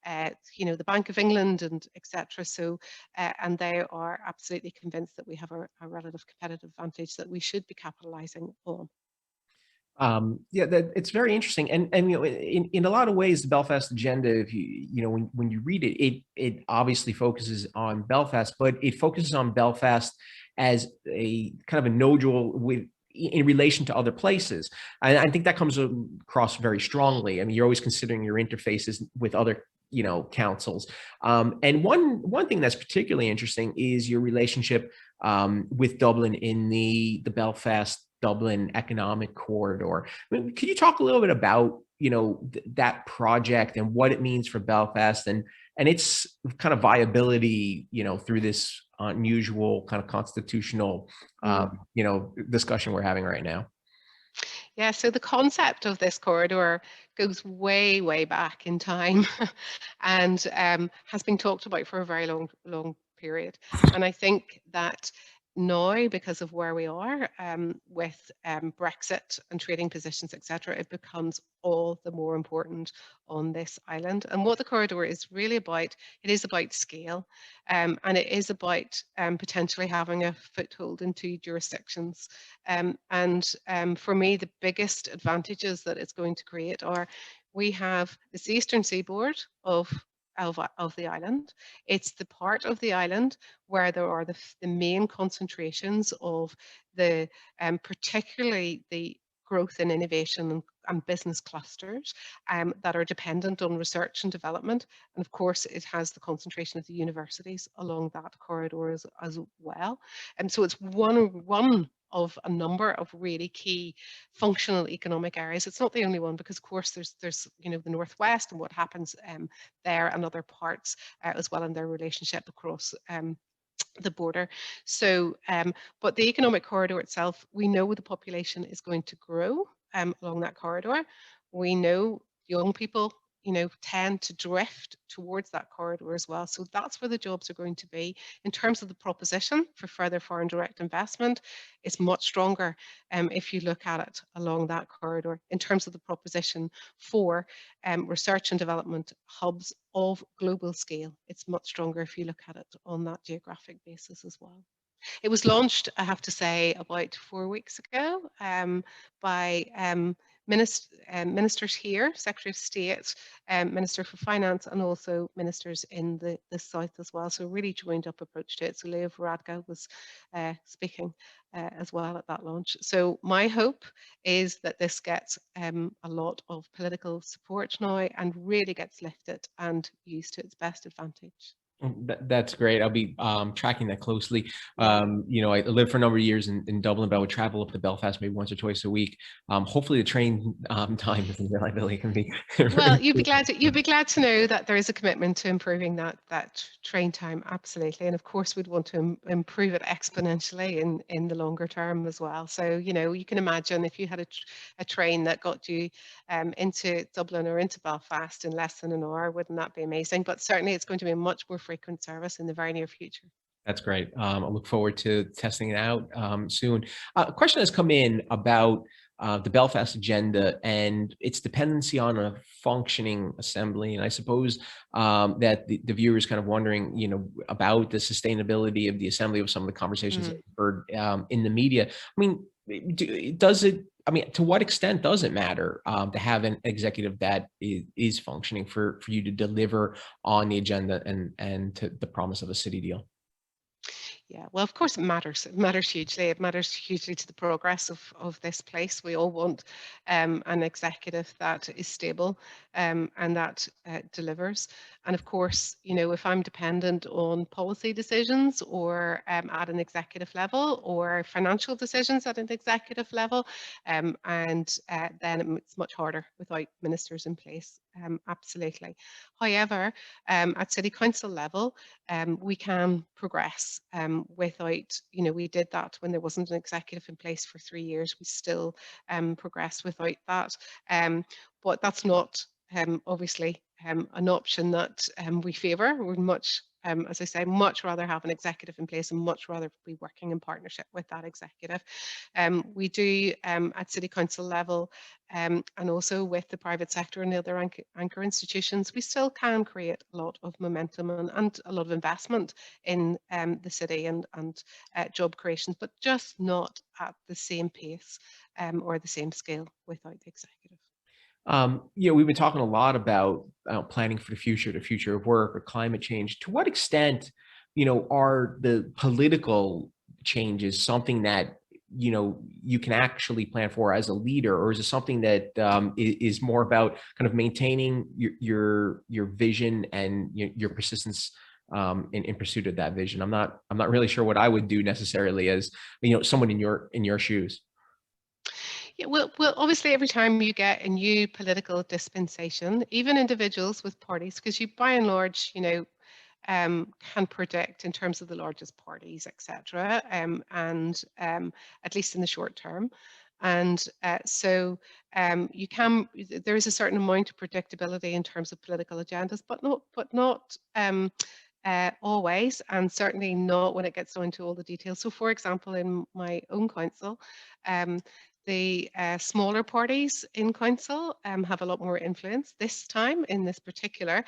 the Bank of England and etc. So and they are absolutely convinced that we have a relative competitive advantage that we should be capitalising on. Yeah, it's very interesting, and in a lot of ways, the Belfast Agenda, if when you read it, it obviously focuses on Belfast, but it focuses on Belfast as a kind of a nodule in relation to other places. And I think that comes across very strongly. I mean, you're always considering your interfaces with other councils. And one thing that's particularly interesting is your relationship with Dublin in the Belfast Dublin economic corridor. I mean, could you talk a little bit about that project and what it means for Belfast and its kind of viability through this unusual kind of constitutional discussion we're having right now? Yeah, so the concept of this corridor goes way, way back in time and has been talked about for a very long period. And I think that now, because of where we are with Brexit and trading positions, etc., it becomes all the more important on this island. And what the corridor is really about, it is about scale, and it is about potentially having a foothold in 2 jurisdictions. For me, the biggest advantages that it's going to create are we have this eastern seaboard of the island. It's the part of the island where there are the main concentrations of the particularly the growth in innovation and business clusters that are dependent on research and development. And of course, it has the concentration of the universities along that corridor as well. And so it's one of a number of really key functional economic areas. It's not the only one, because of course there's the Northwest and what happens there and other parts as well in their relationship across the border. So, but the economic corridor itself, we know the population is going to grow along that corridor. We know young people tend to drift towards that corridor as well. So that's where the jobs are going to be. In terms of the proposition for further foreign direct investment, it's much stronger if you look at it along that corridor. In terms of the proposition for research and development hubs of global scale, it's much stronger if you look at it on that geographic basis as well. It was launched, I have to say, about 4 weeks ago by ministers here, Secretary of State, Minister for Finance, and also ministers in the South as well. So a really joined up approach to it. So Leo Varadkar was speaking as well at that launch. So my hope is that this gets a lot of political support now and really gets lifted and used to its best advantage. That's great. I'll be tracking that closely. Yeah. I lived for a number of years in Dublin, but I would travel up to Belfast maybe once or twice a week. Hopefully the train time and reliability can be. Well, you'd be glad to know that there is a commitment to improving that train time, absolutely. And of course, we'd want to improve it exponentially in the longer term as well. So, you can imagine if you had a train that got you into Dublin or into Belfast in less than an hour, wouldn't that be amazing? But certainly it's going to be a much more frequent service in the very near future. That's great. I look forward to testing it out soon. A question has come in about the Belfast Agenda and its dependency on a functioning assembly. And I suppose that the viewer is kind of wondering, about the sustainability of the assembly of some of the conversations that we've heard in the media. I mean, to what extent does it matter to have an executive that is functioning for you to deliver on the agenda and to the promise of a city deal? Yeah, well, of course it matters. It matters hugely. It matters hugely to the progress of this place. We all want an executive that is stable and that delivers. And of course, if I'm dependent on policy decisions or at an executive level or financial decisions at an executive level, then it's much harder without ministers in place. absolutely. However, at city council level, we can progress without, we did that when there wasn't an executive in place for 3 years. We still progressed without that. But that's not obviously an option that we favour. We're much, as I say, much rather have an executive in place and much rather be working in partnership with that executive. We do at city council level and also with the private sector and the other anchor institutions, we still can create a lot of momentum and a lot of investment in the city and job creations, but just not at the same pace or the same scale without the executive. We've been talking a lot about planning for the future of work or climate change. To what extent, are the political changes something that, you can actually plan for as a leader, or is it something that is more about kind of maintaining your vision and your persistence in pursuit of that vision? I'm not really sure what I would do necessarily as, someone in your shoes. Yeah, well, obviously, every time you get a new political dispensation, even individuals with parties, because you, by and large, can predict in terms of the largest parties, etc., and at least in the short term. And so you can. There is a certain amount of predictability in terms of political agendas, but not always, and certainly not when it gets down to all the details. So, for example, in my own council, the smaller parties in council have a lot more influence this time in this particular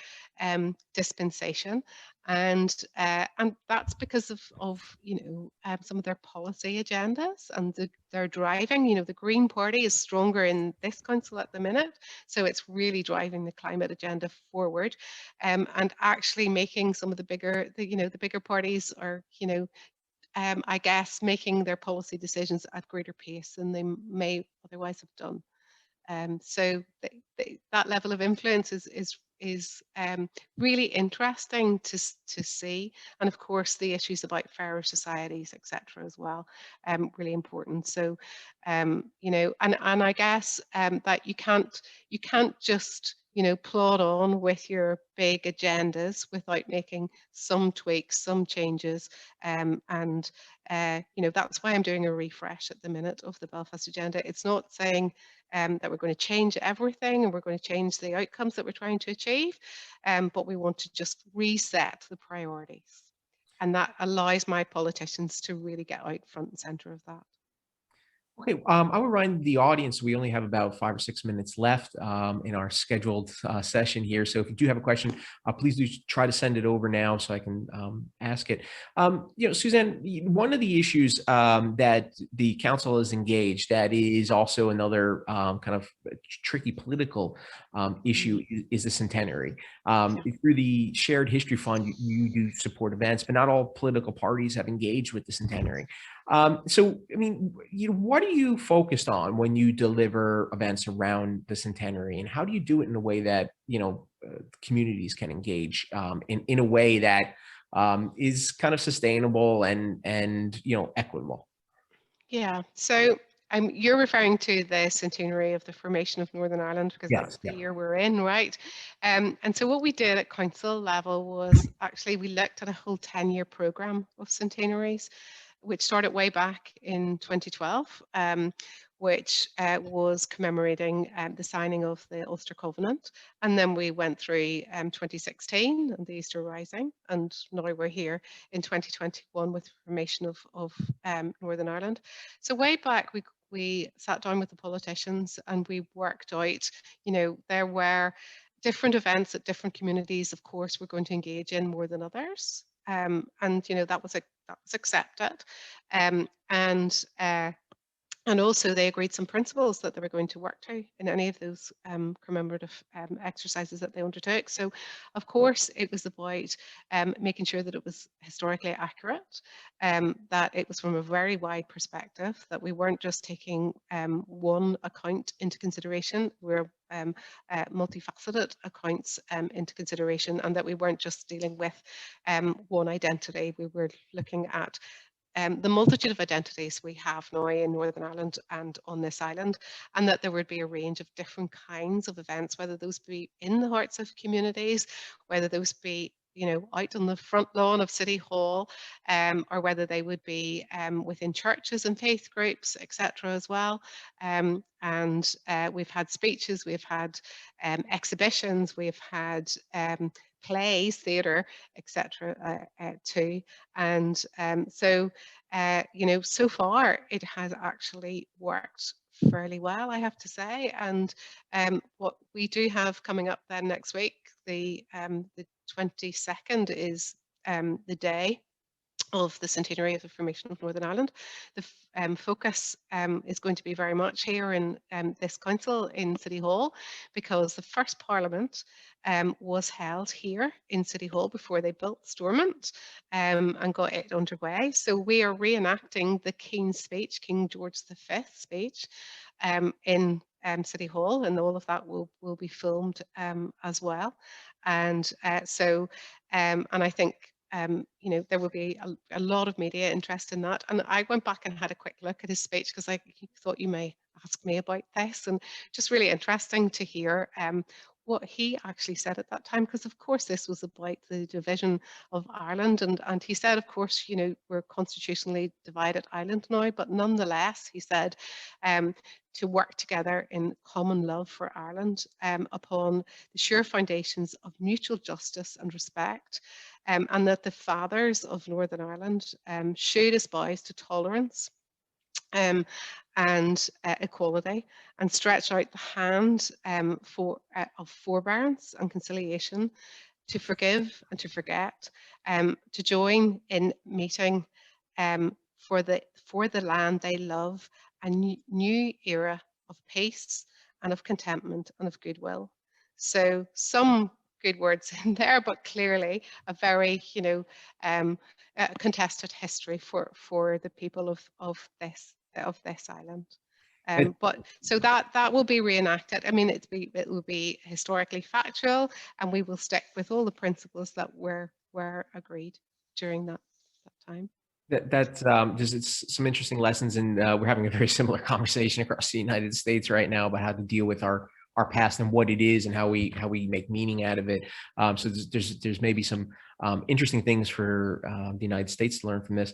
dispensation, and that's because of some of their policy agendas and their driving. The Green Party is stronger in this council at the minute, so it's really driving the climate agenda forward, and actually making some of the bigger parties are I guess, making their policy decisions at greater pace than they may otherwise have done. So that level of influence is really interesting to see, and of course the issues about fairer societies, etc., as well, really important. So and I guess that you can't just plod on with your big agendas without making some tweaks, some changes, and that's why I'm doing a refresh at the minute of the Belfast Agenda. It's not saying that we're going to change everything and we're going to change the outcomes that we're trying to achieve, but we want to just reset the priorities. And that allows my politicians to really get out front and centre of that. Okay, I will remind the audience we only have about 5 or 6 minutes left in our scheduled session here. So if you do have a question, please do try to send it over now so I can ask it. Suzanne, one of the issues that the council is engaged, that is also another kind of tricky political issue, is the centenary. Through the Shared History Fund, you do support events, but not all political parties have engaged with the centenary. So, I mean, what are you focused on when you deliver events around the centenary, and how do you do it in a way that, communities can engage in a way that is kind of sustainable and equitable? Yeah, so you're referring to the centenary of the formation of Northern Ireland, because Yes, that's yeah. the year we're in, right? And so what we did at council level was actually we looked at a whole 10-year programme of centenaries, which started way back in 2012, which was commemorating the signing of the Ulster Covenant. And then we went through 2016 and the Easter Rising, and now we're here in 2021 with the formation of Northern Ireland. So way back, we sat down with the politicians and we worked out, there were different events that different communities, of course, were going to engage in more than others. And that was accepted, and also they agreed some principles that they were going to work to in any of those commemorative exercises that they undertook. So, of course, it was about making sure that it was historically accurate, that it was from a very wide perspective, that we weren't just taking one account into consideration, we're multifaceted accounts into consideration, and that we weren't just dealing with one identity. We were looking at the multitude of identities we have now in Northern Ireland and on this island, and that there would be a range of different kinds of events, whether those be in the hearts of communities, whether those be out on the front lawn of City Hall, or whether they would be within churches and faith groups, etc. as well. And we've had speeches, we've had exhibitions, we've had plays, theatre, etc. Too. And so far it has actually worked fairly well, I have to say. And what we do have coming up then next week, the 22nd, is the day of the centenary of the formation of Northern Ireland. The focus is going to be very much here in this council in City Hall, because the first Parliament was held here in City Hall before they built Stormont and got it underway. So we are reenacting the King's speech, King George V speech, in City Hall, and all of that will be filmed as well. And and I think there will be a lot of media interest in that. And I went back and had a quick look at his speech, because I thought you may ask me about this, and just really interesting to hear what he actually said at that time, because of course this was about the division of Ireland, and he said, of course, we're constitutionally divided island now, but nonetheless, he said, to work together in common love for Ireland upon the sure foundations of mutual justice and respect, and that the fathers of Northern Ireland should espouse to tolerance and equality, and stretch out the hand of forbearance and conciliation, to forgive and to forget, to join in meeting for the land they love, a new era of peace and of contentment and of goodwill. So some good words in there, but clearly a very contested history for the people of this island. But so that will be reenacted. I mean, it will be historically factual, and we will stick with all the principles that were agreed during that time. That's just some interesting lessons, and we're having a very similar conversation across the United States right now about how to deal with our past and what it is, and how we make meaning out of it. So there's maybe some interesting things for the United States to learn from this.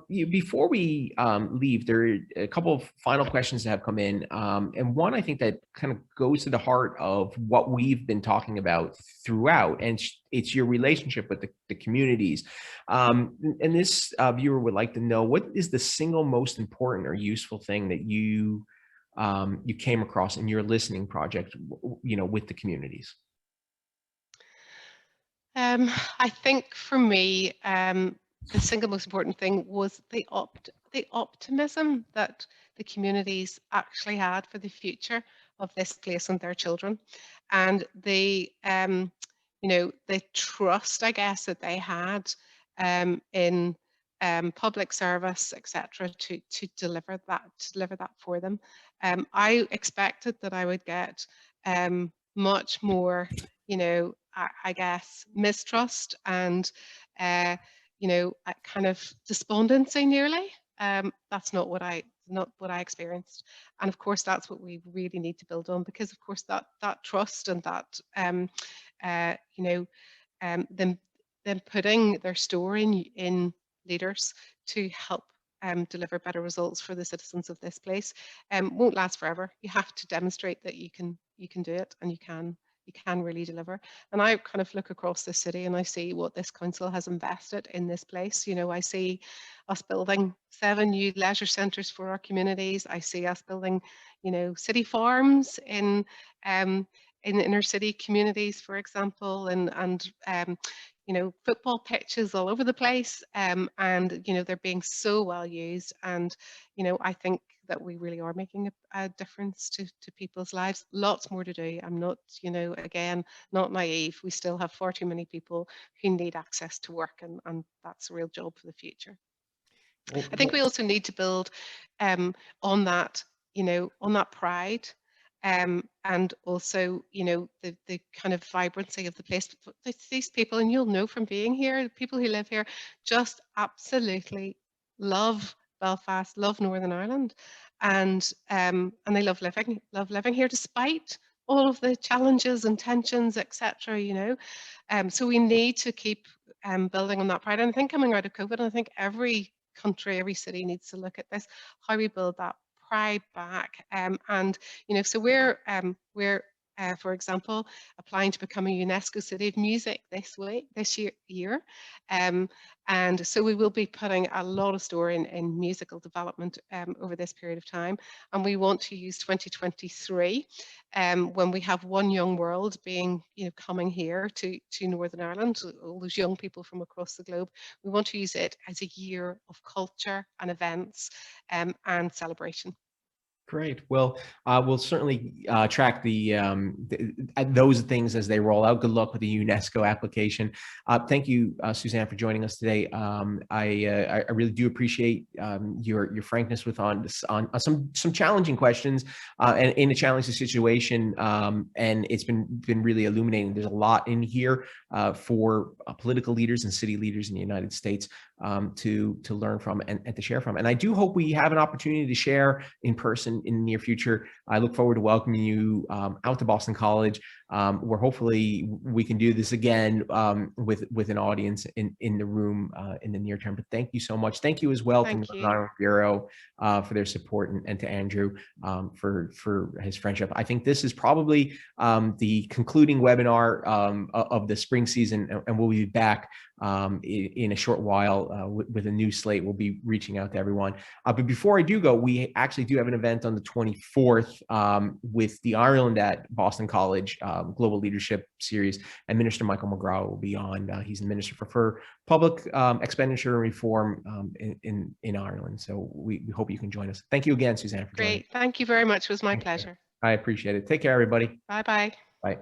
Before we leave, there are a couple of final questions that have come in, and one I think that kind of goes to the heart of what we've been talking about throughout, and it's your relationship with the communities. And this viewer would like to know, what is the single most important or useful thing that you came across in your listening project, with the communities? I think for me, the single most important thing was the optimism that the communities actually had for the future of this place and their children, and the trust, I guess, that they had in public service, etc., to deliver that for them. I expected that I would get much more, I guess, mistrust and a kind of despondency nearly. That's not what I experienced, and of course that's what we really need to build on, because of course that trust and that them putting their store in leaders to help deliver better results for the citizens of this place won't last forever. You have to demonstrate that you can do it, and you can really deliver. And I kind of look across the city and I see what this council has invested in this place. I see us building 7 new leisure centres for our communities. I see us building, city farms in inner city communities, for example, and football pitches all over the place, and they're being so well used, and I think that we really are making a difference to people's lives. Lots more to do. I'm not, again, not naive. We still have far too many people who need access to work, and that's a real job for the future. I think we also need to build on that, on that pride. And also, the kind of vibrancy of the place. These people, and you'll know from being here, the people who live here, just absolutely love Belfast, love Northern Ireland, and they love living here despite all of the challenges and tensions, etc. So we need to keep building on that pride. And I think coming out of COVID, and I think every country, every city needs to look at this, how we build that pride back. And so we're for example, applying to become a UNESCO City of Music this year. And so we will be putting a lot of store in musical development over this period of time. And we want to use 2023 when we have One Young World being, coming here to Northern Ireland, all those young people from across the globe. We want to use it as a year of culture and events and celebration. Great. Well, we'll certainly track those things as they roll out. Good luck with the UNESCO application. Thank you, Suzanne, for joining us today. I really do appreciate your frankness on some challenging questions and in a challenging situation. And it's been really illuminating. There's a lot in here for political leaders and city leaders in the United States to learn from and to share from. And I do hope we have an opportunity to share in person in the near future. I look forward to welcoming you out to Boston College, where hopefully we can do this again with an audience in the room in the near term. But thank you so much. Thank you as well to Northern Ireland Bureau for their support and to Andrew for his friendship. I think this is probably the concluding webinar of the spring season, and we'll be back in a short while with a new slate. We'll be reaching out to everyone. But before I do go, we actually do have an event on the 24th with the Ireland at Boston College Global Leadership Series, and Minister Michael McGraw will be on. He's the Minister for Public Expenditure and Reform in Ireland. So we hope you can join us. Thank you again, Suzanne, for joining. Great. Thank you very much. It was my pleasure. I appreciate it. Take care, everybody. Bye-bye. Bye.